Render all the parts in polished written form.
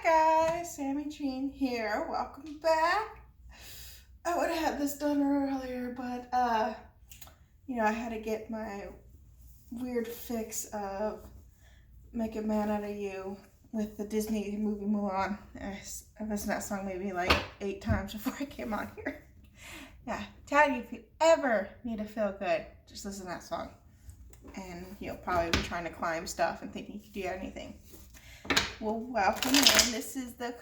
guys, Sammy Jean here. Welcome back. I would have had this done earlier, but I had to get my weird fix of Make a Man Out of You with the Disney movie Mulan. I listened to that song maybe like 8 times before I came on here. Yeah, tell you, if you ever need to feel good, just listen to that song. And you'll probably be trying to climb stuff and think you can do anything. Well, welcome in. This is the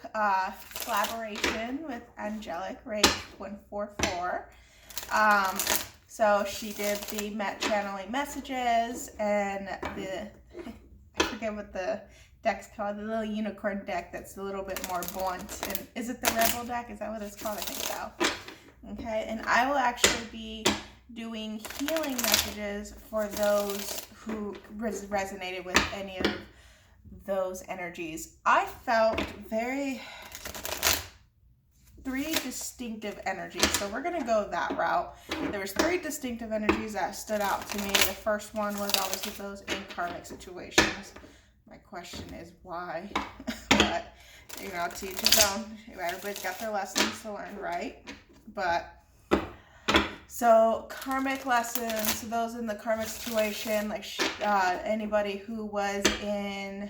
collaboration with Angelic, Rach 144. So she did the channeling messages and I forget what the deck's called, the little unicorn deck that's a little bit more blunt. And is it the Rebel deck? Is that what it's called? I think so. Okay, and I will actually be doing healing messages for those who resonated with any of those energies. I felt 3 distinctive energies, so we're gonna go that route. There was 3 distinctive energies that stood out to me. The first one was obviously those in karmic situations. My question is why? But to each his own. Everybody's got their lessons to learn, right? But so karmic lessons, so those in the karmic situation, like anybody who was in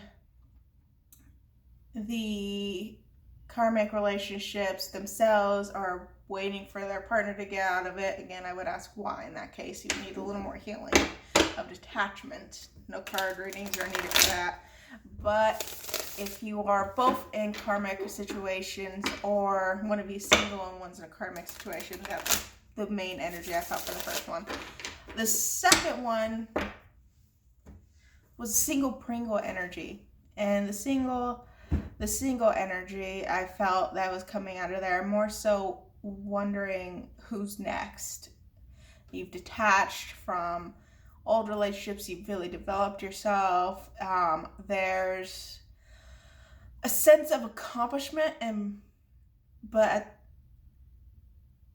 the karmic relationships themselves are waiting for their partner to get out of it. Again, I would ask why in that case. You need a little more healing of detachment. No card readings are needed for that. But if you are both in karmic situations or one of you single and one's in a karmic situation, that's the main energy I felt for the first one. The second one was single Pringle energy. And the single energy, I felt that was coming out of there, more so wondering who's next. You've detached from old relationships, you've really developed yourself. There's a sense of accomplishment, but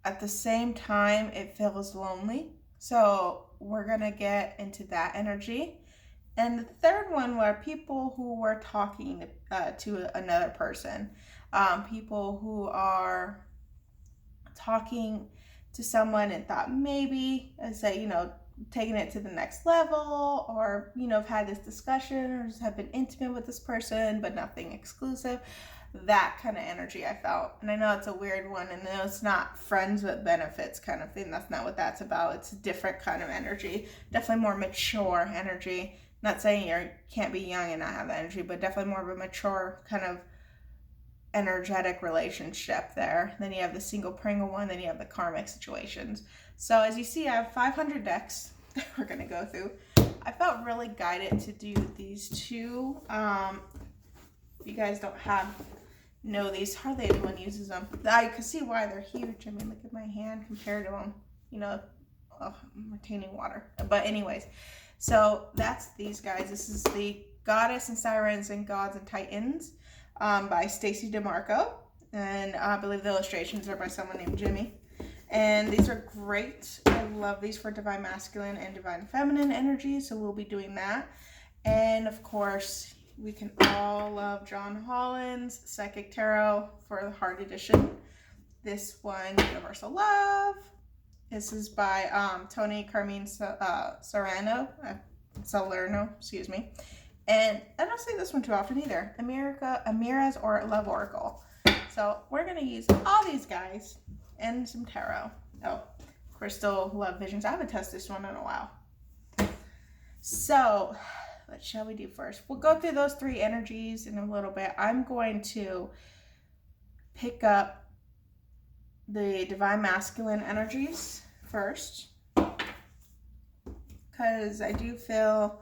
at the same time, it feels lonely. So we're gonna get into that energy. And the third one were people who were talking to another person. People who are talking to someone and thought maybe, taking it to the next level, or, have had this discussion or just have been intimate with this person, but nothing exclusive. That kind of energy I felt. And I know it's a weird one, and I know it's not friends with benefits kind of thing. That's not what that's about. It's a different kind of energy. Definitely more mature energy. Not saying you can't be young and not have that energy, but definitely more of a mature kind of energetic relationship there. Then you have the single Pringle one, then you have the karmic situations. So as you see, I have 500 decks that we're going to go through. I felt really guided to do these 2. If you guys don't know these, hardly anyone uses them. I can see why they're huge. I mean, look at my hand compared to them. I'm retaining water. But anyways, so that's these guys. This is the Goddess and Sirens and Gods and Titans by Stacy DeMarco. And I believe the illustrations are by someone named Jimmy. And these are great. I love these for Divine Masculine and Divine Feminine energy. So we'll be doing that. And of course, we can all love John Holland's Psychic Tarot for the Heart Edition. This one, Universal Love. This is by Tony Carmine Salerno, excuse me. And I don't say this one too often either. Amira's or Love Oracle. So we're going to use all these guys and some tarot. Oh, Crystal Love Visions. I haven't tested this one in a while. So what shall we do first? We'll go through those 3 energies in a little bit. I'm going to pick up the Divine Masculine energies first, because I do feel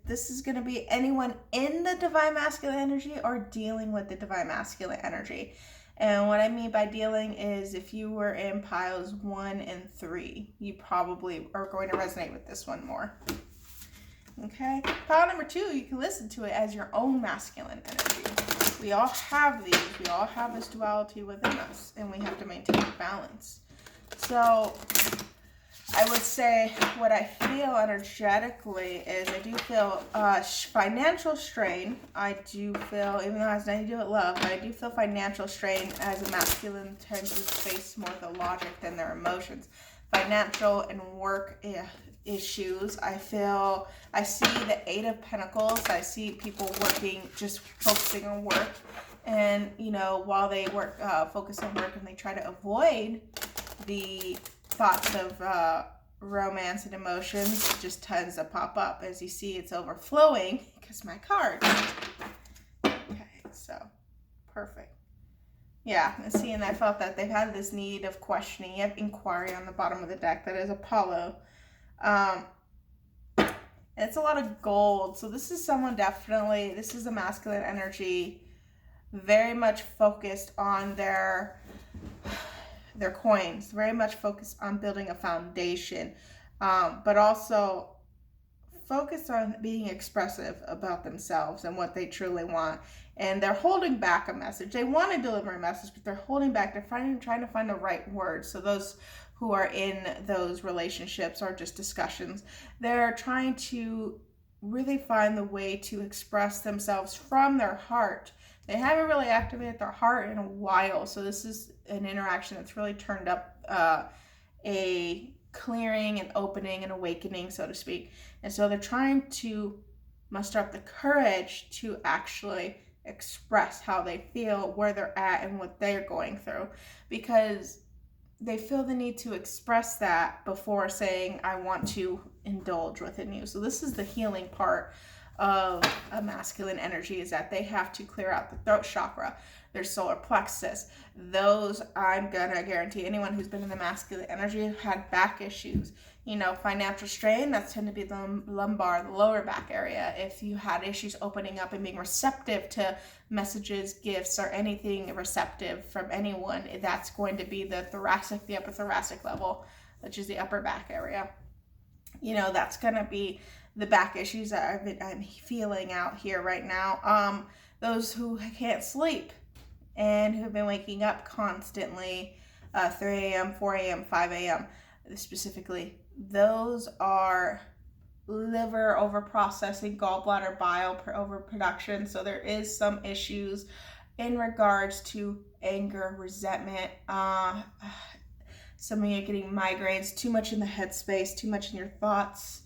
this is going to be anyone in the Divine Masculine energy or dealing with the Divine Masculine energy. And what I mean by dealing is if you were in piles 1 and 3, you probably are going to resonate with this one more. Okay, pile number 2, you can listen to it as your own masculine energy. We all have these. We all have this duality within us, and we have to maintain balance. So I would say what I feel energetically is I do feel financial strain. I do feel, even though it has nothing to do with love, but I do feel financial strain as a masculine tends to face more the logic than their emotions. Financial and work issues. I see the Eight of Pentacles. I see people working, just focusing on work. And, you know, while they work, focus on work and they try to avoid the thoughts of romance and emotions, just tends to pop up. As you see, it's overflowing because my card. Okay, so perfect. Yeah, and seeing, I felt that they've had this need of questioning. You have inquiry on the bottom of the deck. That is Apollo. And it's a lot of gold. So this is someone definitely, this is a masculine energy, very much focused on their coins, very much focused on building a foundation, but also focused on being expressive about themselves and what they truly want. And they're holding back a message. They want to deliver a message, but they're holding back. They're trying to find the right words. So those who are in those relationships or just discussions, they're trying to really find the way to express themselves from their heart. They haven't really activated their heart in a while, so this is an interaction that's really turned up a clearing and opening and awakening, so to speak. And so they're trying to muster up the courage to actually express how they feel, where they're at, and what they're going through, because they feel the need to express that before saying, I want to indulge within you. So this is the healing part of a masculine energy, is that they have to clear out the throat chakra, their solar plexus. Those, I'm gonna guarantee anyone who's been in the masculine energy had back issues. You know, financial strain, that's tend to be the lumbar, the lower back area. If you had issues opening up and being receptive to messages, gifts, or anything receptive from anyone, that's going to be the thoracic, the upper thoracic level, which is the upper back area. You know, that's gonna be the back issues that I'm feeling out here right now. Those who can't sleep and who've been waking up constantly, 3 a.m., 4 a.m., 5 a.m. specifically, those are liver overprocessing, gallbladder bile overproduction. So there is some issues in regards to anger, resentment. Some of you are getting migraines, too much in the headspace, too much in your thoughts.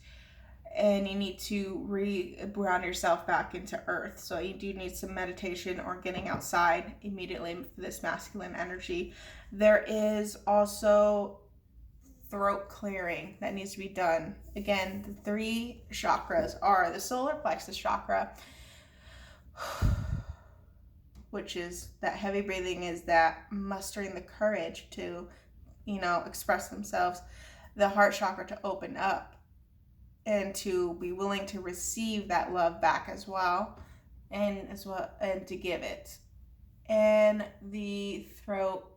And you need to ground yourself back into earth. So you do need some meditation or getting outside immediately for this masculine energy. There is also throat clearing that needs to be done. Again, the 3 chakras are the solar plexus chakra, which is that heavy breathing, is that mustering the courage to, you know, express themselves. The heart chakra to open up and to be willing to receive that love back as well, and to give it. And the throat,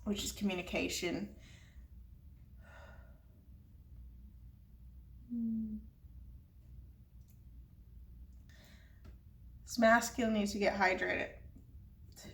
which is communication. This masculine needs to get hydrated.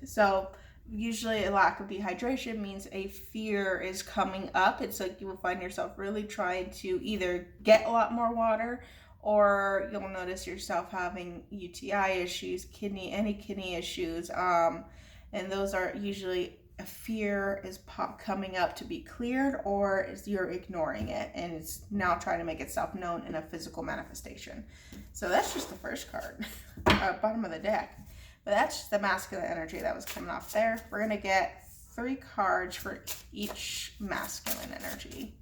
So usually a lack of dehydration means a fear is coming up. It's like you will find yourself really trying to either get a lot more water, or you'll notice yourself having UTI issues, any kidney issues. And those are usually a fear is coming up to be cleared, or is you're ignoring it and it's now trying to make itself known in a physical manifestation. So that's just the first card, bottom of the deck. But that's just the masculine energy that was coming off there. We're going to get 3 cards for each masculine energy.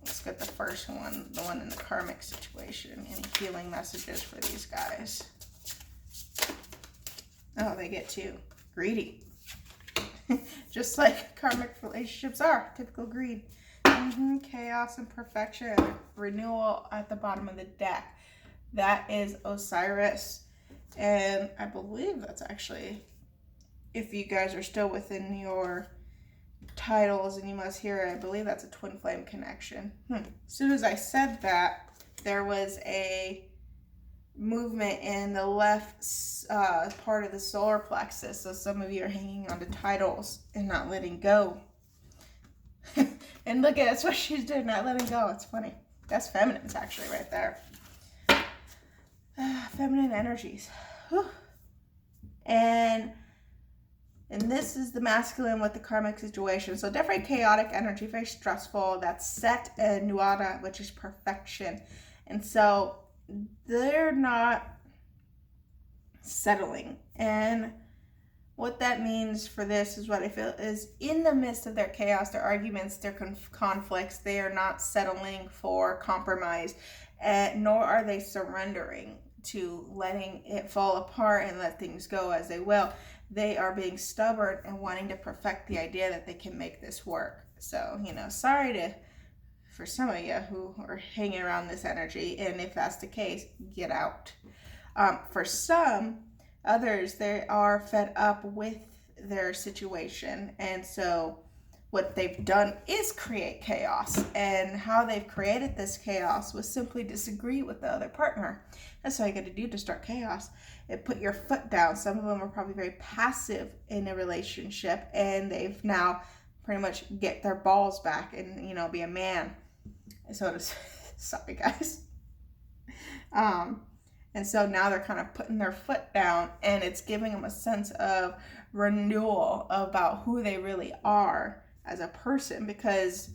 Let's get the first one, the one in the karmic situation. Any healing messages for these guys? Oh, they get 2. Greedy. Just like karmic relationships are. Typical greed. Chaos and perfection. Renewal at the bottom of the deck. That is Osiris. And I believe that's actually, if you guys are still within your titles and you must hear it, I believe that's a twin flame connection. As soon as I said that, there was a movement in the left part of the solar plexus. So some of you are hanging on to titles and not letting go. And look at that's what she's doing, not letting go. It's funny. That's feminines actually right there. Feminine energies. Whew. And this is the masculine with the karmic situation. So definitely chaotic energy, very stressful. That's set and nuada, which is perfection. And so they're not settling. And what that means for this is what I feel is in the midst of their chaos, their arguments, their conflicts, they are not settling for compromise, nor are they surrendering to letting it fall apart and let things go as they will. They are being stubborn and wanting to perfect the idea that they can make this work. So, sorry for some of you who are hanging around this energy, and if that's the case, get out. For some others, they are fed up with their situation, and so what they've done is create chaos, and how they've created this chaos was simply disagree with the other partner. That's all you got to do to start chaos. Put your foot down. Some of them are probably very passive in a relationship, and they've now pretty much get their balls back and be a man. So sorry guys. And so now they're kind of putting their foot down, and it's giving them a sense of renewal about who they really are as a person, because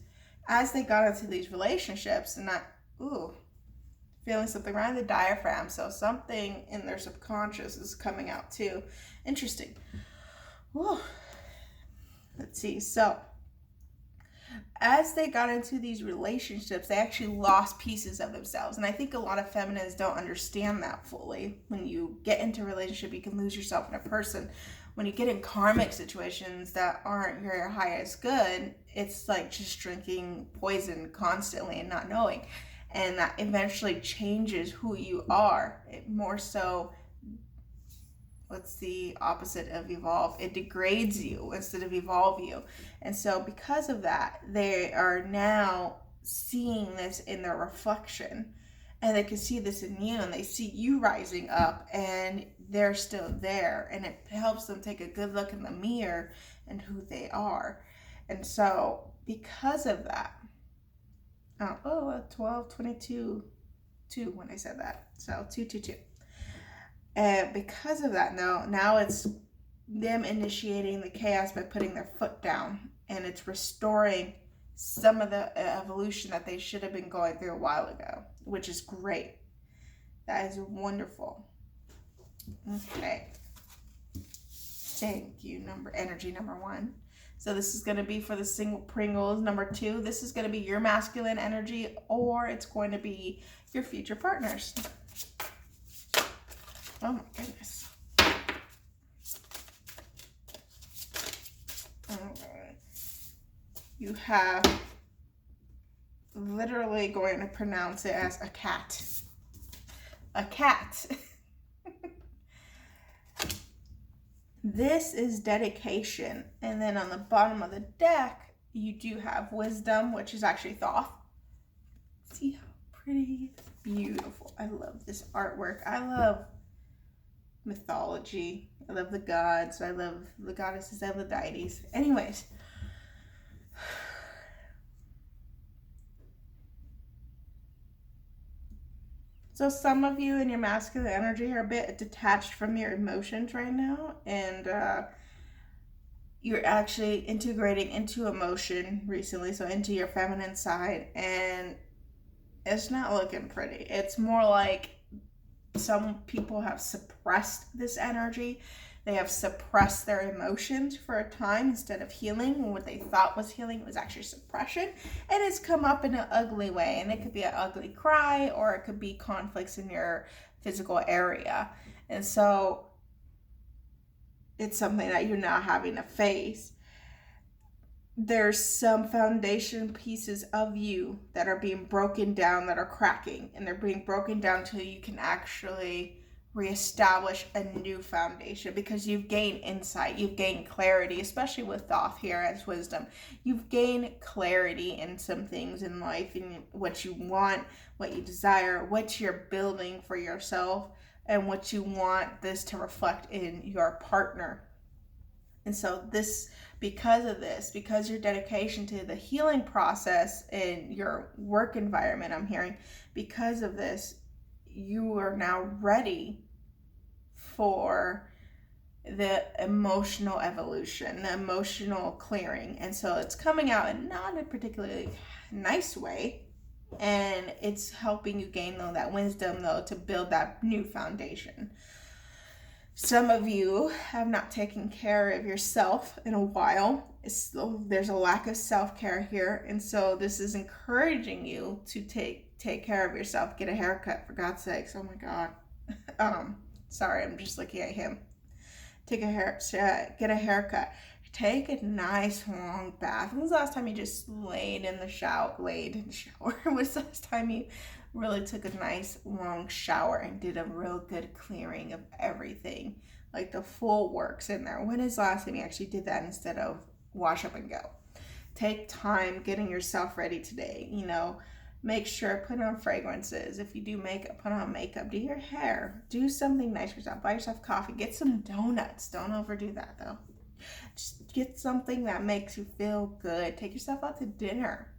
as they got into these relationships and feeling something around the diaphragm, so something in their subconscious is coming out too. Interesting. Ooh. Let's see. So as they got into these relationships, they actually lost pieces of themselves. And I think a lot of feminines don't understand that fully. When you get into a relationship, you can lose yourself in a person. When you get in karmic situations that aren't your highest good, it's like just drinking poison constantly and not knowing. And that eventually changes who you are. It more so, what's the opposite of evolve? It degrades you instead of evolve you. And so because of that, they are now seeing this in their reflection, and they can see this in you, and they see you rising up, and they're still there, and it helps them take a good look in the mirror and who they are. And so because of that, 12, 22, 2 when I said that. So 2, 2, 2. And because of that, now it's them initiating the chaos by putting their foot down, and it's restoring some of the evolution that they should have been going through a while ago, which is great. That is wonderful. Okay. Thank you, energy number 1. So this is going to be for the single Pringles. Number 2, this is going to be your masculine energy, or it's going to be your future partners. Oh my goodness. Okay. You have literally going to pronounce it as a cat. A cat. This is dedication. And then on the bottom of the deck, you do have wisdom, which is actually Thoth. See how pretty? Beautiful. I love this artwork. I love mythology. I love the gods. I love the goddesses. I love the deities. Anyways. So some of you in your masculine energy are a bit detached from your emotions right now, and you're actually integrating into emotion recently, so into your feminine side, and it's not looking pretty. It's more like some people have suppressed this energy. They have suppressed their emotions for a time instead of healing, when what they thought was healing was actually suppression. And it's come up in an ugly way. And it could be an ugly cry, or it could be conflicts in your physical area. And so it's something that you're now having to face. There's some foundation pieces of you that are being broken down, that are cracking. And they're being broken down till you can actually reestablish a new foundation, because you've gained insight, you've gained clarity, especially with Thoth here as wisdom. You've gained clarity in some things in life, and what you want, what you desire, what you're building for yourself, and what you want this to reflect in your partner. And so because your dedication to the healing process in your work environment, I'm hearing, because of this, you are now ready for the emotional evolution, the emotional clearing. And so it's coming out in not a particularly nice way. And it's helping you gain, though, that wisdom, though, to build that new foundation. Some of you have not taken care of yourself in a while. There's a lack of self-care here. And so this is encouraging you to take care of yourself. Get a haircut, for God's sakes. Oh my God. Sorry, I'm just looking at him. Get a haircut. Take a nice long bath. When was the last time you just laid in the shower? When was the last time you really took a nice long shower and did a real good clearing of everything? Like the full works in there. When is the last time you actually did that instead of wash up and go? Take time getting yourself ready today. You know, make sure, put on fragrances. If you do makeup, put on makeup. Do your hair. Do something nice for yourself. Buy yourself coffee. Get some donuts. Don't overdo that though. Just get something that makes you feel good. Take yourself out to dinner.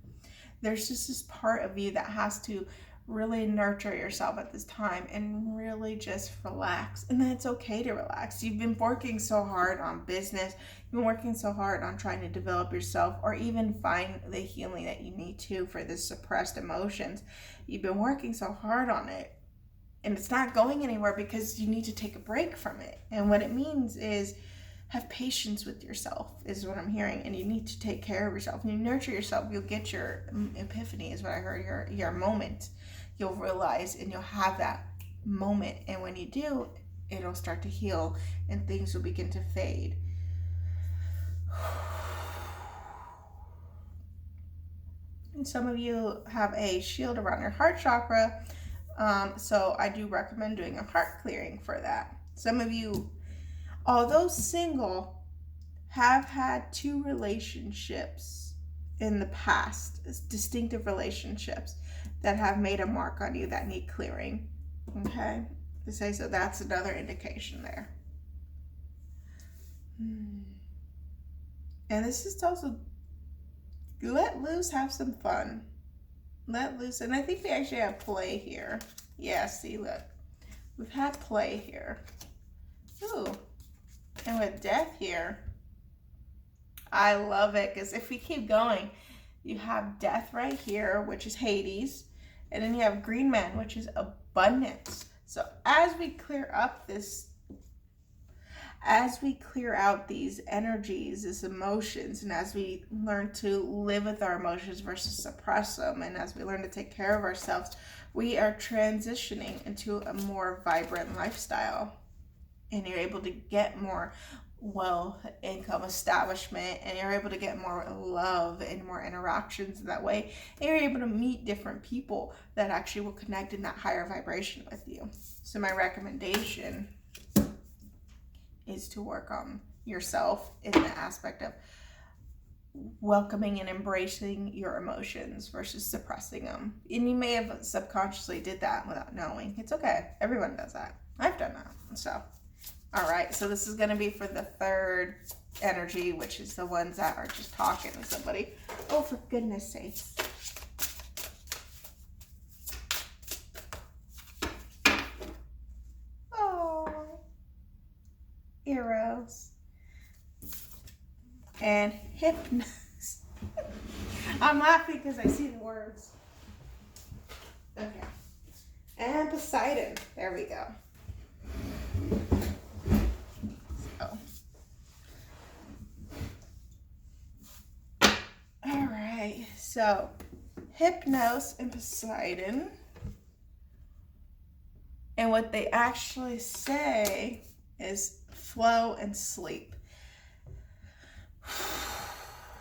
There's just this part of you that has to really nurture yourself at this time and really just relax. And then it's okay to relax. You've been working so hard on business. You've been working so hard on trying to develop yourself or even find the healing that you need to for the suppressed emotions. You've been working so hard on it and it's not going anywhere because you need to take a break from it. And what it means is have patience with yourself is what I'm hearing, and you need to take care of yourself. When you nurture yourself, you'll get your epiphany is what I heard, your moment. You'll realize and you'll have that moment, and when you do, it'll start to heal and things will begin to fade. And some of you have a shield around your heart chakra, so I do recommend doing a heart clearing for that. Some of you, although single, have had 2 relationships in the past, distinctive relationships that have made a mark on you that need clearing. Okay? So that's another indication there. And this is also, let loose, have some fun. Let loose. And I think we actually have play here. Yeah, see, look. We've had play here. Ooh. And with death here, I love it because if we keep going, you have death right here, which is Hades, and then you have green man, which is abundance. So as we clear up as we clear out these energies, these emotions, and as we learn to live with our emotions versus suppress them, and as we learn to take care of ourselves, we are transitioning into a more vibrant lifestyle. And you're able to get more wealth, income, establishment, and you're able to get more love and more interactions in that way. And you're able to meet different people that actually will connect in that higher vibration with you. So my recommendation is to work on yourself in the aspect of welcoming and embracing your emotions versus suppressing them. And you may have subconsciously did that without knowing. It's okay. Everyone does that. I've done that. So all right, so this is going to be for the third energy, which is the ones that are just talking to somebody. Oh, for goodness sakes. Oh, Eros. And hypnosis. I'm laughing because I see the words. Okay. And Poseidon. There we go. So, Hypnos and Poseidon, and what they actually say is flow and sleep.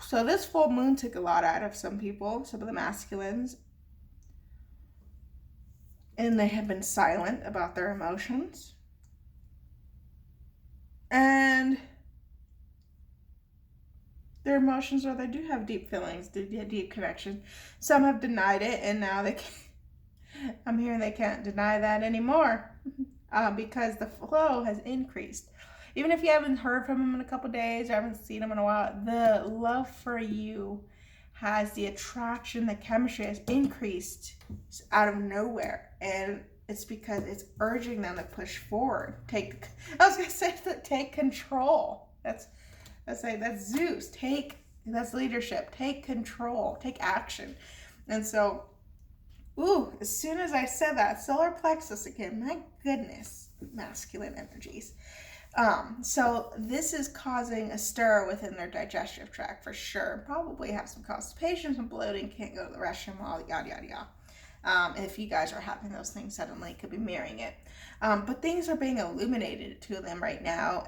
So this full moon took a lot out of some people, some of the masculines, and they have been silent about their emotions. And their emotions, or they do have deep feelings, deep connection. Some have denied it, and now they can't, I'm hearing they can't deny that anymore because the flow has increased. even if you haven't heard from them in a couple days or haven't seen them in a while, the love for you has the attraction, the chemistry has increased out of nowhere. And it's because it's urging them to push forward. I was gonna say take control. That's Zeus. That's leadership. Take control. Take action. And so, as soon as I said that, solar plexus again, my goodness, masculine energies. So this is causing a stir within their digestive tract for sure. Probably have some constipation, some bloating, can't go to the restroom, all yada, yada, yada. If you guys are having those things suddenly, could be mirroring it. But things are being illuminated to them right now,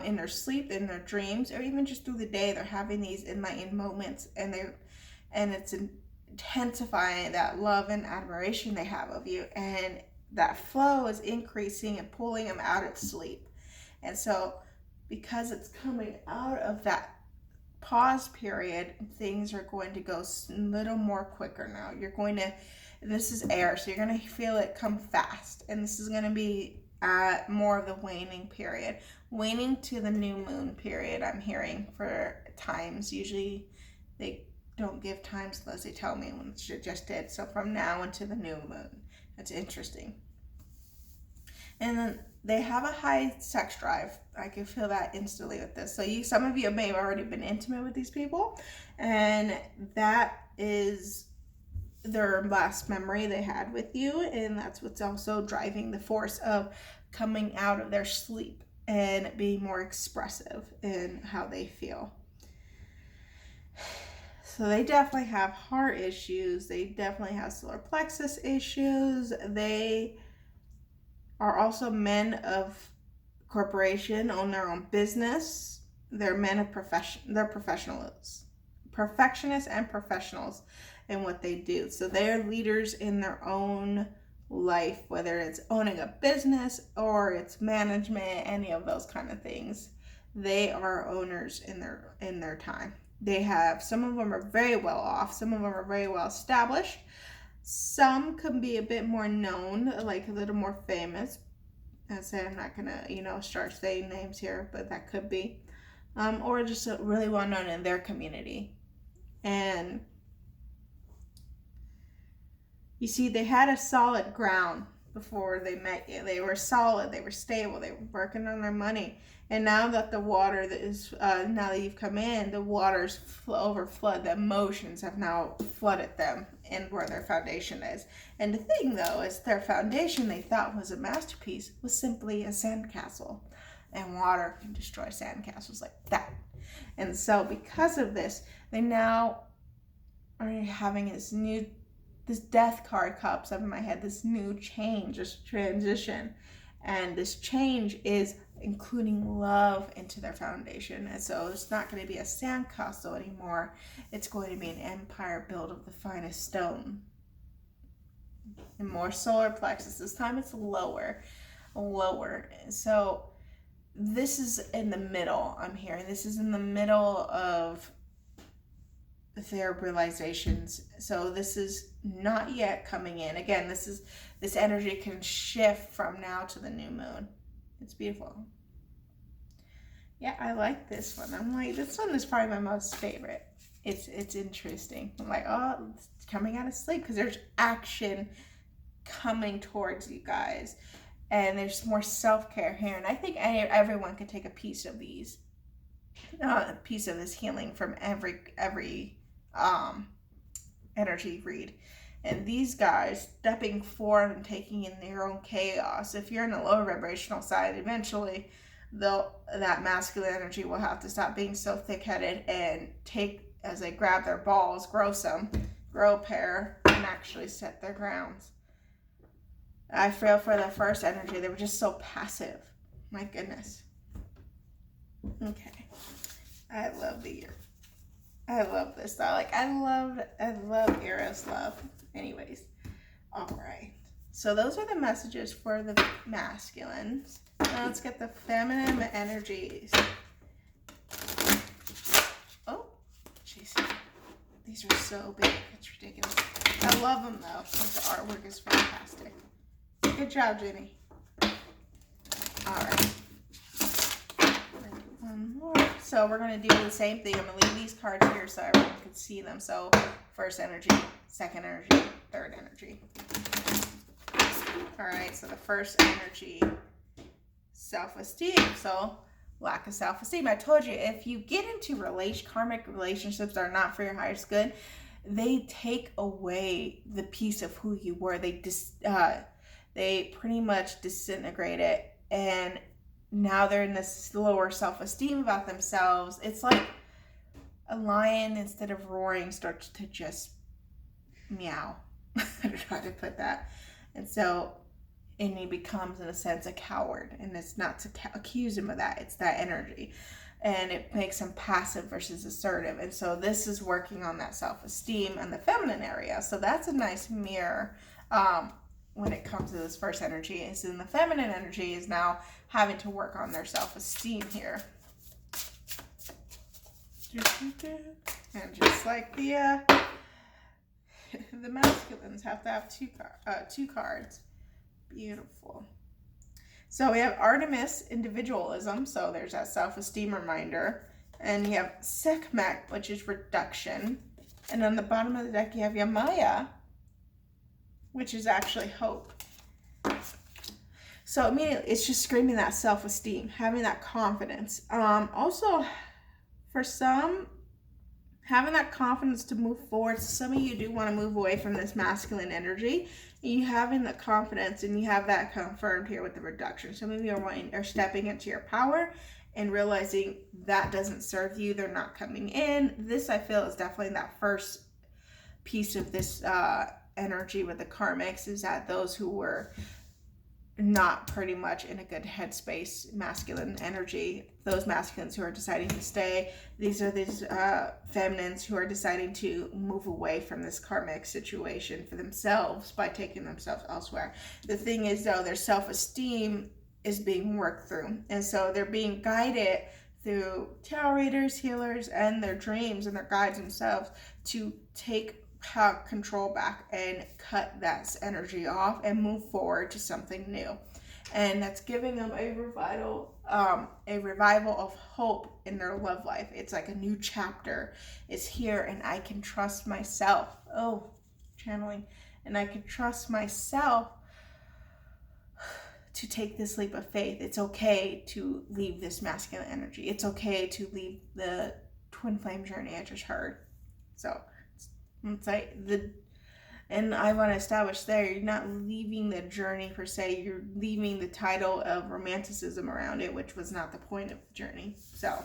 in their sleep, in their dreams, or even just through the day. They're having these enlightened moments, and it's intensifying that love and admiration they have of you, and that flow is increasing and pulling them out of sleep. And so because it's coming out of that pause period, things are going to go a little more quicker now. This is air, so you're going to feel it come fast, and this is going to be at more of the waning period, waning to the new moon period. I'm hearing for times. Usually they don't give times unless they tell me, when it just did. So from now into the new moon. That's interesting. And then they have a high sex drive. I can feel that instantly with this. So some of you may have already been intimate with these people, and that is their last memory they had with you, and that's what's also driving the force of coming out of their sleep and being more expressive in how they feel. So they definitely have heart issues. They definitely have solar plexus issues. They are also men of corporation, own their own business. They're men of profession. They're professionals, perfectionists and professionals in what they do. So they're leaders in their own life, whether it's owning a business or it's management, any of those kind of things. They are owners in their time. Some of them are very well off. Some of them are very well established. Some can be a bit more known, like a little more famous. I say I'm not gonna, start saying names here, but that could be, or just really well known in their community. And you see, they had a solid ground before they met you. They were solid, they were stable, they were working on their money. And now that the water now that you've come in, the waters overflood, the emotions have now flooded them and where their foundation is. And the thing though is their foundation they thought was a masterpiece was simply a sandcastle. And water can destroy sandcastles like that. And so because of this, they now are having this death card pops up in my head, this new change, this transition. And this change is including love into their foundation. And so it's not going to be a sandcastle anymore. It's going to be an empire built of the finest stone. And more solar plexus. This time it's lower. So this is in the middle, I'm hearing. This is in the middle of their realizations. So this is not yet coming in. Again, this energy can shift from now to the new moon. It's beautiful. Yeah, I like this one. I'm like, this one is probably my most favorite. It's interesting. I'm like, oh, it's coming out of sleep, because there's action coming towards you guys, and there's more self-care here. And I think everyone can take a piece of these, a piece of this healing from every energy read. And these guys stepping forward and taking in their own chaos. If you're in the lower vibrational side, eventually that masculine energy will have to stop being so thick-headed and take, as they grab their balls, grow a pair, and actually set their grounds. I feel for the first energy, they were just so passive. My goodness. Okay. I love this style. Like, I love hrs-Live. Anyways, all right. So those are the messages for the masculines. Now let's get the feminine energies. Oh, jeez. These are so big. It's ridiculous. I love them, though. The artwork is fantastic. Good job, Jenny. All right. So we're going to do the same thing. I'm going to leave these cards here so everyone can see them. So first energy, second energy, third energy. All right, so the first energy, self-esteem. So lack of self-esteem. I told you, if you get into karmic relationships that are not for your highest good, they take away the piece of who you were. They pretty much disintegrate it, and now they're in this lower self-esteem about themselves. It's like a lion, instead of roaring, starts to just meow. I don't know how to put that. And so, and he becomes, in a sense, a coward. And it's not to accuse him of that. It's that energy. And it makes him passive versus assertive. And so this is working on that self-esteem and the feminine area. So that's a nice mirror when it comes to this first energy. Is in the feminine energy is now having to work on their self-esteem here. And just like the masculines have to have two cards. Beautiful. So we have Artemis, individualism. So there's that self-esteem reminder. And you have Sekhmet, which is reduction. And on the bottom of the deck, you have Yamaya, which is actually hope. So immediately, it's just screaming that self-esteem, having that confidence. Also, for some, having that confidence to move forward. Some of you do want to move away from this masculine energy. You having the confidence, and you have that confirmed here with the reduction. Some of you are stepping into your power and realizing that doesn't serve you. They're not coming in. This, I feel, is definitely that first piece of this energy with the karmics, is that those who were not pretty much in a good headspace, masculine energy, those masculines who are deciding to stay, these are these feminines who are deciding to move away from this karmic situation for themselves by taking themselves elsewhere. The thing is, though, their self-esteem is being worked through, and so they're being guided through tarot readers, healers, and their dreams and their guides themselves to take control back and cut that energy off and move forward to something new. And that's giving them a revival of hope in their love life. It's like a new chapter is here, and I can trust myself. Oh, channeling. And I can trust myself to take this leap of faith. It's okay to leave this masculine energy. It's okay to leave the twin flame journey I just heard. So it's like and I want to establish there, you're not leaving the journey per se, you're leaving the title of romanticism around it, which was not the point of the journey. So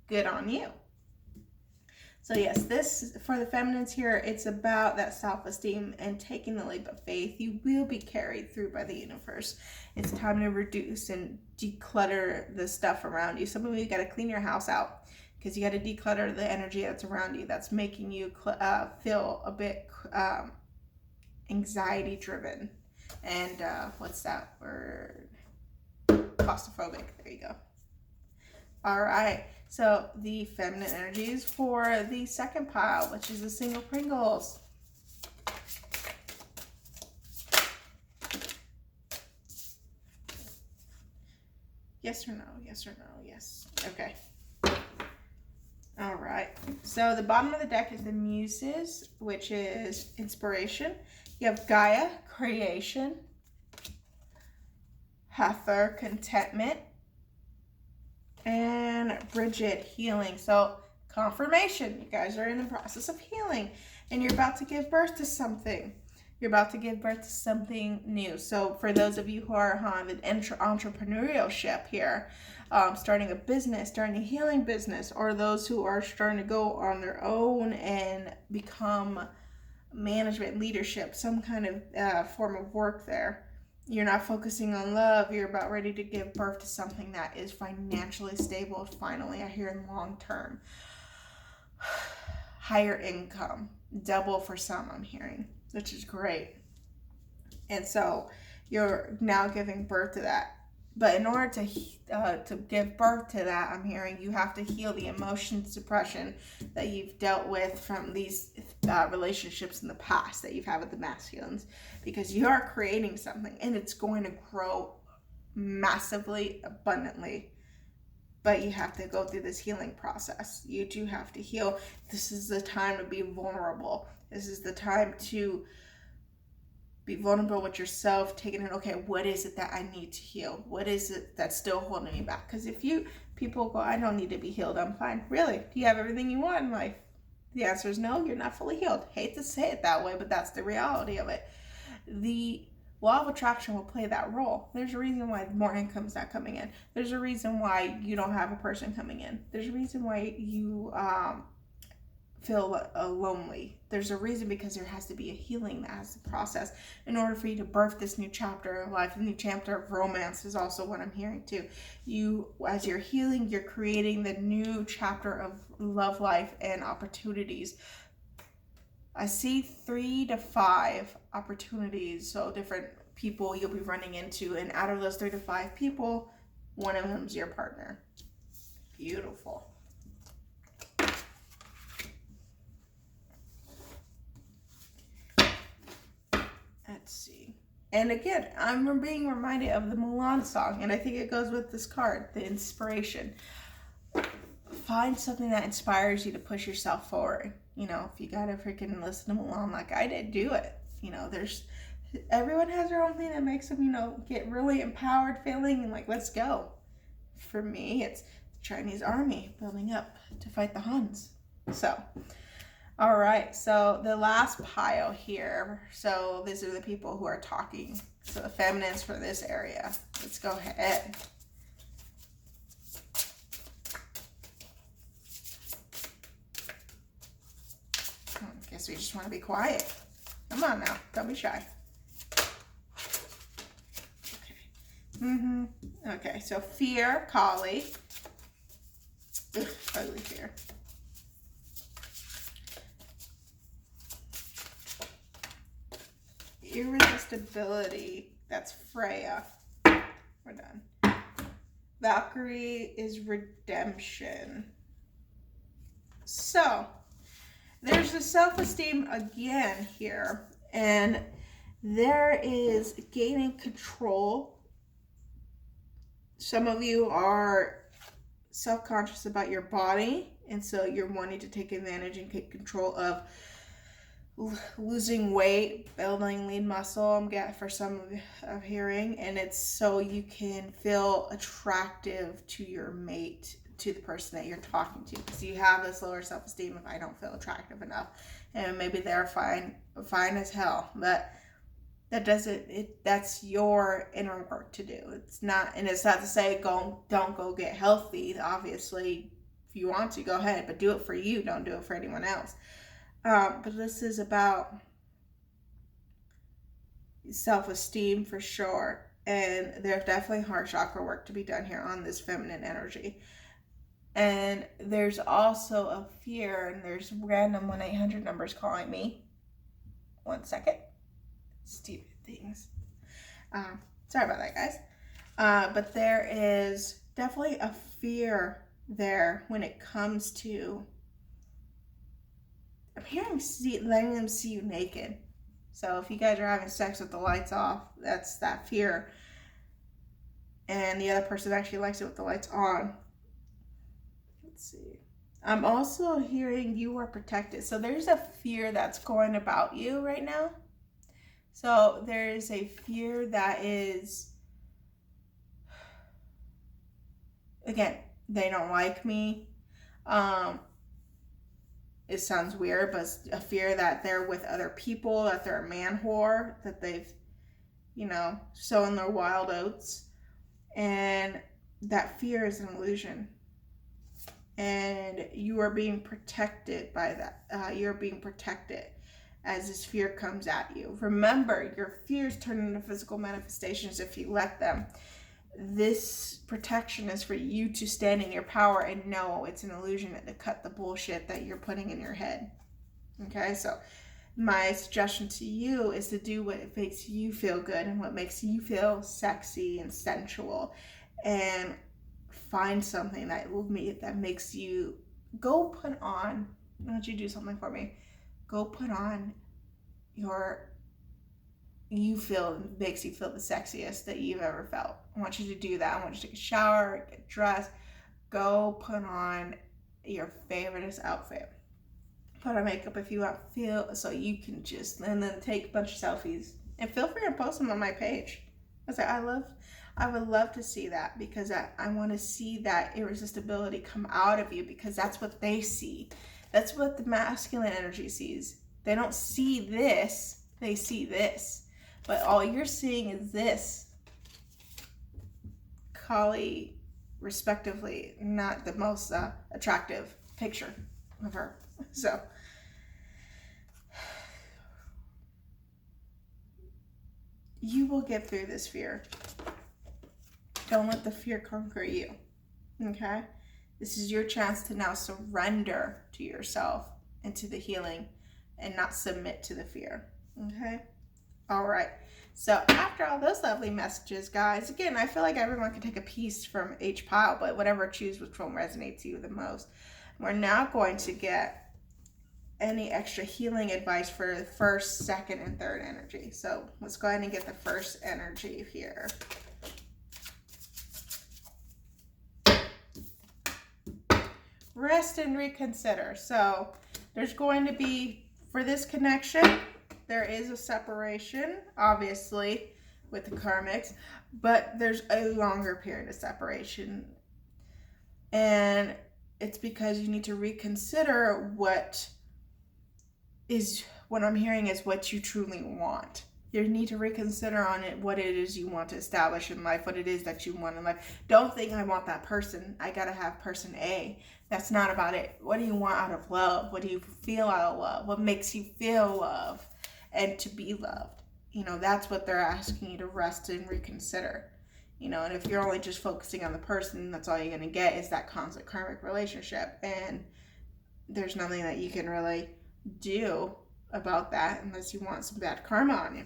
good on you. So yes, this, for the feminines here, it's about that self-esteem and taking the leap of faith. You will be carried through by the universe. It's time to reduce and declutter the stuff around you. Some of you got to clean your house out, because you got to declutter the energy that's around you that's making you feel a bit anxiety driven. And what's that word? Claustrophobic. There you go. All right. So the feminine energies for the second pile, which is the single Pringles. Yes or no? Yes or no? Yes. Okay. All right, so the bottom of the deck is the Muses, which is inspiration. You have Gaia, creation. Hathor, contentment. And Bridget, healing. So confirmation, you guys are in the process of healing, and you're about to give birth to something. You're about to give birth to something new. So for those of you who are on an entrepreneurship here, starting a business, starting a healing business, or those who are starting to go on their own and become management, leadership, some kind of form of work there. You're not focusing on love. You're about ready to give birth to something that is financially stable. Finally, I hear in long term. Higher income, double for some, I'm hearing, which is great. And so you're now giving birth to that. But in order to give birth to that, I'm hearing you have to heal the emotion suppression that you've dealt with from these relationships in the past that you've had with the masculines, because you are creating something, and it's going to grow massively, abundantly, but you have to go through this healing process. You do have to heal. This is the time to be vulnerable. This is the time to be vulnerable with yourself, taking it, okay, what is it that I need to heal? What is it that's still holding me back? Because if people go, I don't need to be healed, I'm fine. Really? Do you have everything you want in life? The answer is no, you're not fully healed. Hate to say it that way, but that's the reality of it. The law of attraction will play that role. There's a reason why more income's not coming in. There's a reason why you don't have a person coming in. There's a reason why you feel lonely. There's a reason, because there has to be a healing that has to process in order for you to birth this new chapter of life. A new chapter of romance is also what I'm hearing too. You, as you're healing, you're creating the new chapter of love life and opportunities. I see 3 to 5 opportunities, so different people you'll be running into, and out of those 3 to 5 people, one of them is your partner. Beautiful. Let's see. And again, I'm being reminded of the Mulan song, and I think it goes with this card, the inspiration. Find something that inspires you to push yourself forward. You know, if you gotta freaking listen to Mulan like I did, do it. You know, everyone has their own thing that makes them, you know, get really empowered feeling and like, let's go. For me, it's the Chinese army building up to fight the Huns. So, all right, so the last pile here. So these are the people who are talking. So the feminines for this area. Let's go ahead. I guess we just want to be quiet. Come on now, don't be shy. Okay. Okay, so fear, Kali. Ugh, ugly fear. Irresistibility, that's Freya. We're done. Valkyrie is redemption. So, there's the self-esteem again here, and there is gaining control. Some of you are self-conscious about your body, and so you're wanting to take advantage and take control of losing weight, building lean muscle. I'm getting for some of hearing, and it's so you can feel attractive to your mate, to the person that you're talking to, because you have this lower self-esteem if I don't feel attractive enough, and maybe they're fine as hell, but that doesn't, that's your inner work to do. It's not to say don't go get healthy. Obviously, if you want to, go ahead, but do it for you. Don't do it for anyone else. But this is about self-esteem for sure, and there's definitely heart chakra work to be done here on this feminine energy. And there's also a fear, and there's random 1-800 numbers calling me. 1 second. Stupid things. Sorry about that, guys. But there is definitely a fear there when it comes to, I'm hearing letting them see you naked. So if you guys are having sex with the lights off, that's that fear. And the other person actually likes it with the lights on. Let's see. I'm also hearing you are protected. So there's a fear that's going about you right now. So there is a fear that is, again, they don't like me. It sounds weird, but it's a fear that they're with other people, that they're a man whore, that they've, sown their wild oats. And that fear is an illusion. And you are being protected by that. You're being protected as this fear comes at you. Remember, your fears turn into physical manifestations if you let them. This protection is for you to stand in your power and know it's an illusion, and to cut the bullshit that you're putting in your head. Okay, so my suggestion to you is to do what makes you feel good and what makes you feel sexy and sensual, and find something that makes you go put on. Why don't you do something for me? Go put on makes you feel the sexiest that you've ever felt. I want you to do that. I want you to take a shower, get dressed, go put on your favorite outfit. Put on makeup if you want, feel so you can just, and then take a bunch of selfies and feel free to post them on my page. I would love to see that, because I want to see that irresistibility come out of you, because that's what they see. That's what the masculine energy sees. They don't see this, they see this. But all you're seeing is this. Kali, respectively, not the most attractive picture of her. So, you will get through this fear. Don't let the fear conquer you, okay? This is your chance to now surrender to yourself and to the healing and not submit to the fear, okay? All right. So after all those lovely messages, guys, again, I feel like everyone can take a piece from each pile, but whatever choose which one resonates to you the most. We're now going to get any extra healing advice for the first, second, and third energy. So let's go ahead and get the first energy here. Rest and reconsider. So there's going to be, for this connection, there is a separation, obviously, with the karmics, but there's a longer period of separation. And it's because you need to reconsider what I'm hearing is what you truly want. You need to reconsider on it, what it is you want to establish in life, what it is that you want in life. Don't think I want that person, I gotta have person A. That's not about it. What do you want out of love? What do you feel out of love? What makes you feel love and to be loved? You know, that's what they're asking you to rest and reconsider. You know, and if you're only just focusing on the person, that's all you're gonna get is that constant karmic relationship. And there's nothing that you can really do about that unless you want some bad karma on you.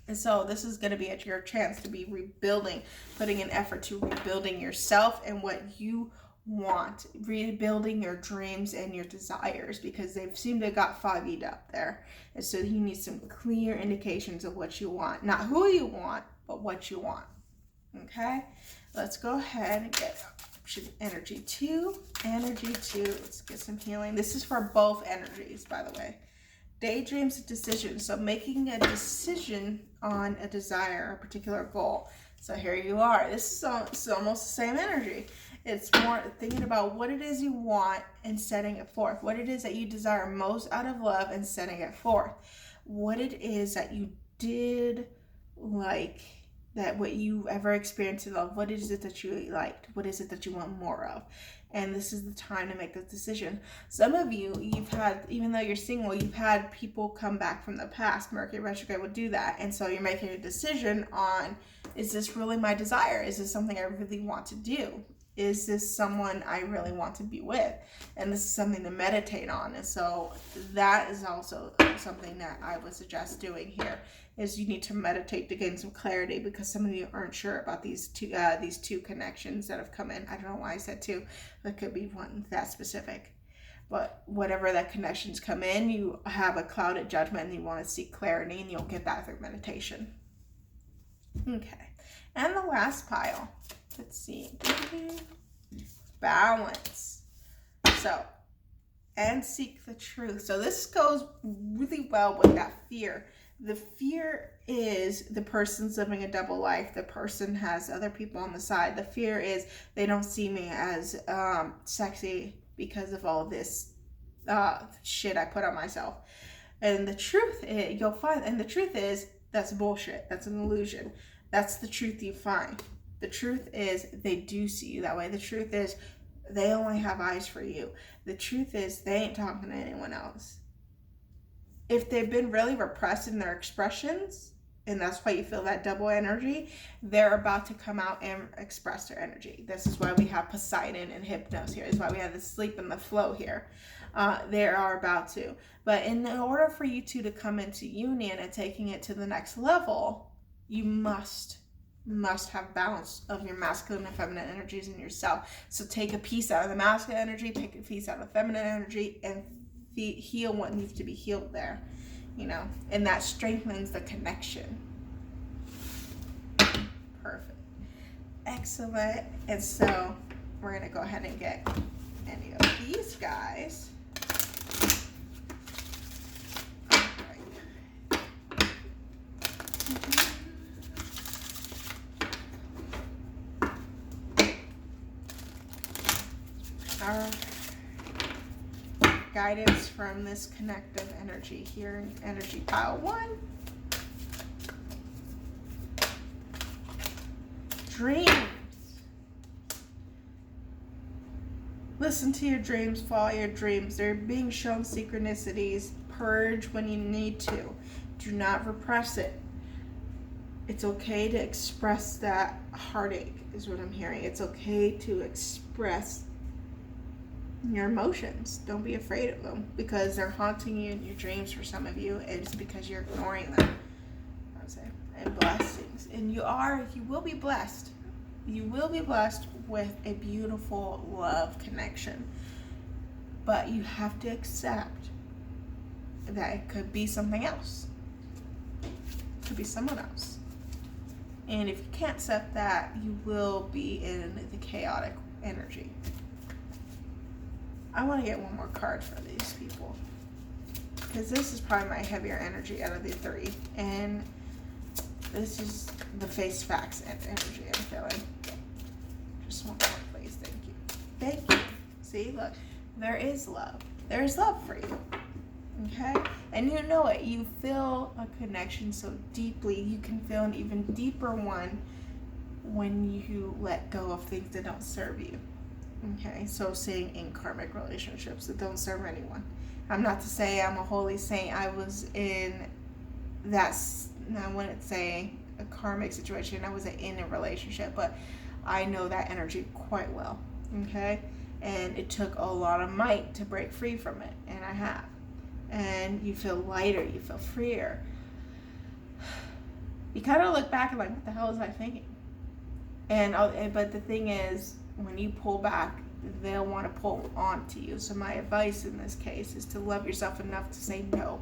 And so this is going to be your chance to be rebuilding, putting an effort to rebuilding yourself and what you want, rebuilding your dreams and your desires, because they seem to have got foggied up there. And so you need some clear indications of what you want, not who you want, but what you want. Okay, let's go ahead and get energy 2. Let's get some healing. This is for both energies, by the way. Daydreams and decisions. So making a decision on a desire, a particular goal. So here you are. This is almost the same energy. It's more thinking about what it is you want and setting it forth. What it is that you desire most out of love and setting it forth. What it is that you did like, that what you ever experienced in love, what is it that you liked? What is it that you want more of? And this is the time to make this decision. Some of you, you've had, even though you're single, you've had people come back from the past. Mercury retrograde would do that. And so you're making a decision on, is this really my desire? Is this something I really want to do? Is this someone I really want to be with? And this is something to meditate on. And so that is also something that I would suggest doing here, is you need to meditate to gain some clarity, because some of you aren't sure about these two connections that have come in. I don't know why I said two. It could be one that specific. But whatever that connections come in, you have a clouded judgment and you want to seek clarity, and you'll get that through meditation. Okay. And the last pile. Let's see. Balance. So, and seek the truth. So this goes really well with that fear. The fear is the person's living a double life. The person has other people on the side. The fear is they don't see me as sexy because of all this shit I put on myself. And the truth is, you'll find, and the truth is, that's bullshit. That's an illusion. That's the truth you find. The truth is, they do see you that way. The truth is, they only have eyes for you. The truth is, they ain't talking to anyone else. If they've been really repressed in their expressions, and that's why you feel that double energy, they're about to come out and express their energy. This is why we have Poseidon and Hypnos here. This is why we have the sleep and the flow here. They are about to. But in order for you two to come into union and taking it to the next level, you must have balance of your masculine and feminine energies in yourself. So take a piece out of the masculine energy, take a piece out of the feminine energy, and heal what needs to be healed there, you know, and that strengthens the connection. Perfect. Excellent. And so we're going to go ahead and get any of these guys. Our guidance from this connective energy here in energy pile 1. Dreams. Listen to your dreams, follow your dreams. They're being shown synchronicities. Purge when you need to. Do not repress it. It's okay to express that heartache, is what I'm hearing. It's okay to express your emotions. Don't be afraid of them, because they're haunting you in your dreams for some of you. It's because you're ignoring them. I would say. And blessings. And you will be blessed. You will be blessed with a beautiful love connection. But you have to accept that it could be something else. It could be someone else. And if you can't accept that, you will be in the chaotic energy. I want to get one more card for these people, because this is probably my heavier energy out of the 3. And this is the face facts energy I'm feeling. Just one more, please. Thank you. Thank you. See, look, there is love. There is love for you. Okay? And you know it. You feel a connection so deeply. You can feel an even deeper one when you let go of things that don't serve you. Okay? So saying in karmic relationships that don't serve anyone. I'm not to say I'm a holy saint. I was in that, I wouldn't say a karmic situation. I was in a relationship, but I know that energy quite well. Okay? And it took a lot of might to break free from it. And I have. And you feel lighter, you feel freer. You kind of look back and like, what the hell was I thinking? But the thing is, when you pull back, they'll want to pull on to you. So my advice in this case is to love yourself enough to say, no,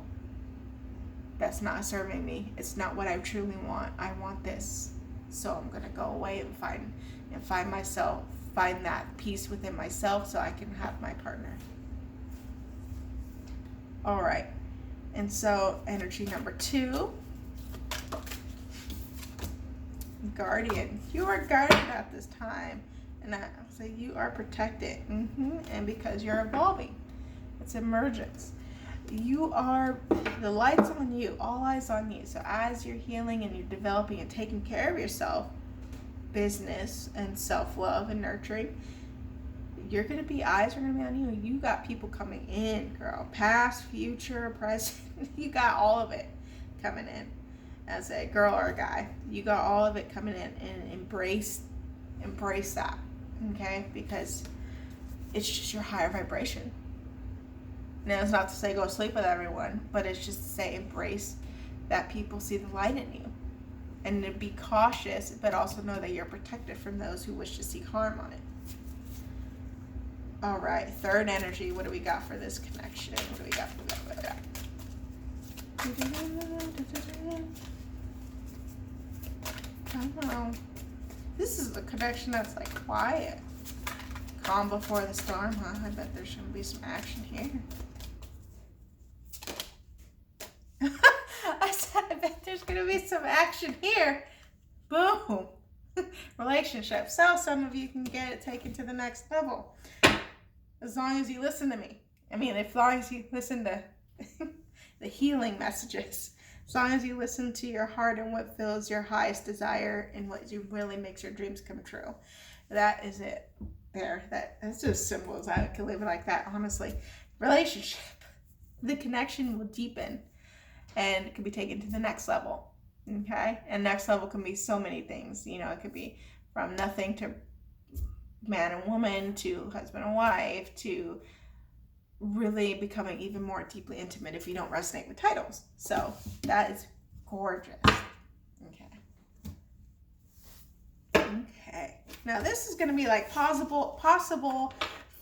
that's not serving me. It's not what I truly want. I want this. So I'm going to go away and find myself, find that peace within myself so I can have my partner. All right, and so energy number 2, guardian. You are guarded at this time, and I say you are protected, and because you're evolving, it's emergence. You are, the light's on you, all eyes on you. So as you're healing and you're developing and taking care of yourself, business and self-love and nurturing, eyes are gonna be on you. You got people coming in, girl. Past, future, present. You got all of it coming in. As a girl or a guy, you got all of it coming in, and embrace that. Okay, because it's just your higher vibration. Now, it's not to say go sleep with everyone, but it's just to say embrace that people see the light in you, and to be cautious, but also know that you're protected from those who wish to seek harm on it. All right, 3rd energy. What do we got for this connection? What do we got? I don't know. This is the connection that's like quiet. Calm before the storm, huh? I bet there's going to be some action here. I said, I bet there's going to be some action here. Boom. Relationship. So some of you can get it taken to the next level. As long as you listen to me. I mean, as long as you listen to the healing messages. As long as you listen to your heart and what fills your highest desire and what really makes your dreams come true. That is it. That's just simple as I could live it like that, honestly. Relationship. The connection will deepen and it can be taken to the next level. Okay? And next level can be so many things. You know, it could be from nothing to man and woman, to husband and wife, to really becoming even more deeply intimate if you don't resonate with titles. So that is gorgeous. Okay. Now this is going to be like possible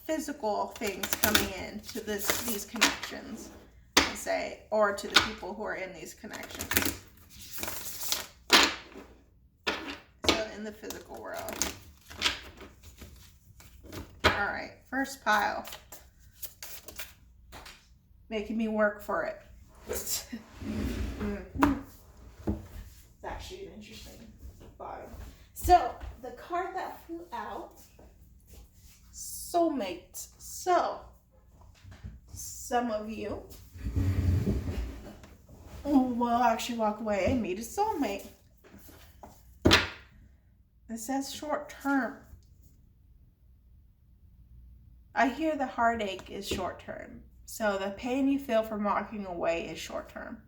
physical things coming in to these connections, I say, or to the people who are in these connections. So in the physical world. All right, first pile. Making me work for it. It's actually an interesting bottom. So, the card that flew out, soulmate. So, some of you will actually walk away and meet a soulmate. It says short term. I hear the heartache is short term. So the pain you feel from walking away is short term.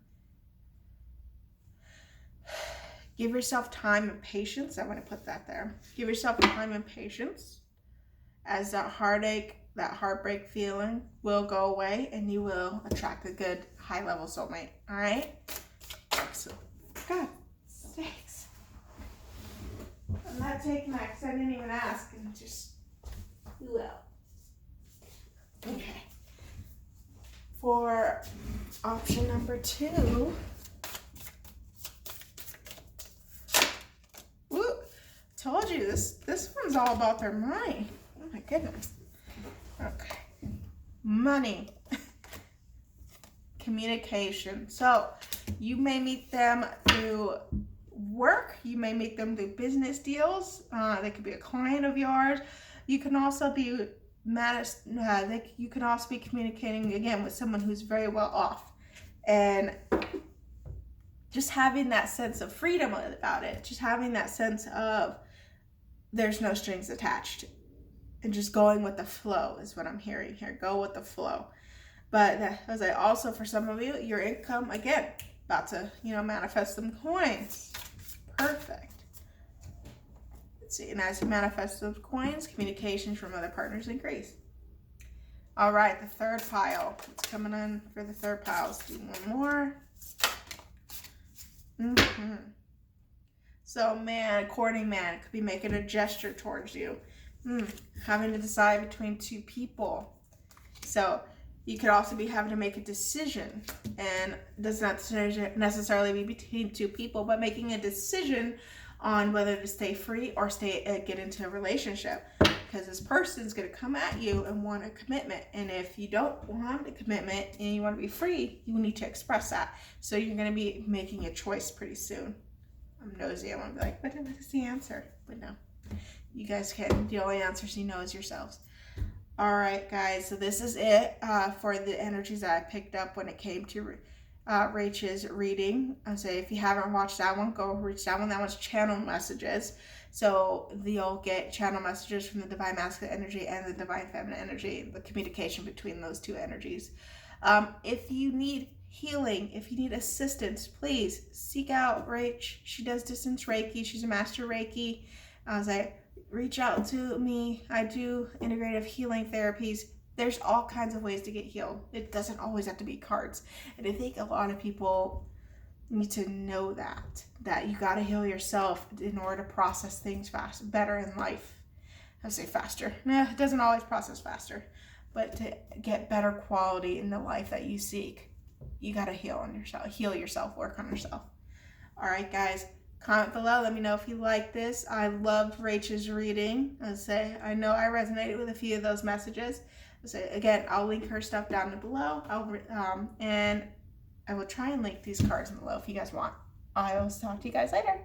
Give yourself time and patience. I'm going to put that there. Give yourself time and patience as that heartache, that heartbreak feeling will go away and you will attract a good high level soulmate. All right? Excellent. God sakes. I'm not taking that because I didn't even ask and just flew out. Okay. For option number 2, woo, told you this one's all about their money. Oh my goodness. Okay. Money. Communication. So you may meet them through work. You may meet them through business deals. They could be a client of yours. You can also be you can also be communicating again with someone who's very well off, and just having that sense of freedom about it, just having that sense of there's no strings attached and just going with the flow is what I'm hearing here. Go with the flow. But as I also, for some of you, your income again about to manifest some coins. Perfect. Let's see, and as you manifest those coins, communications from other partners increase. All right, the third pile. What's coming in for the third pile? Let's do one more. So courting man, could be making a gesture towards you. Having to decide between two people. So you could also be having to make a decision, and it does not necessarily be between two people, but making a decision on whether to stay free or get into a relationship, because this person's going to come at you and want a commitment, and if you don't want a commitment and you want to be free, you need to express that. So you're going to be making a choice pretty soon. I'm nosy. I want to be like, what is the answer? But no, you guys can. The only answers you know is yourselves. All right, guys, so this is it for the energies that I picked up when it came to Rach's reading. I say if you haven't watched that one, go reach that one. That one's channel messages. So you'll get channel messages from the divine masculine energy and the divine feminine energy, the communication between those two energies. If you need healing, if you need assistance, please seek out Rach. She does distance Reiki. She's a master Reiki. I was like, reach out to me. I do integrative healing therapies. There's all kinds of ways to get healed. It doesn't always have to be cards. And I think a lot of people need to know that you got to heal yourself in order to process things better in life. I say faster. It doesn't always process faster, but to get better quality in the life that you seek, you got to heal yourself, work on yourself. All right, guys. Comment below. Let me know if you like this. I loved Rach's reading. I know I resonated with a few of those messages. Again, I'll link her stuff down below. And I will try and link these cards below if you guys want. I will talk to you guys later.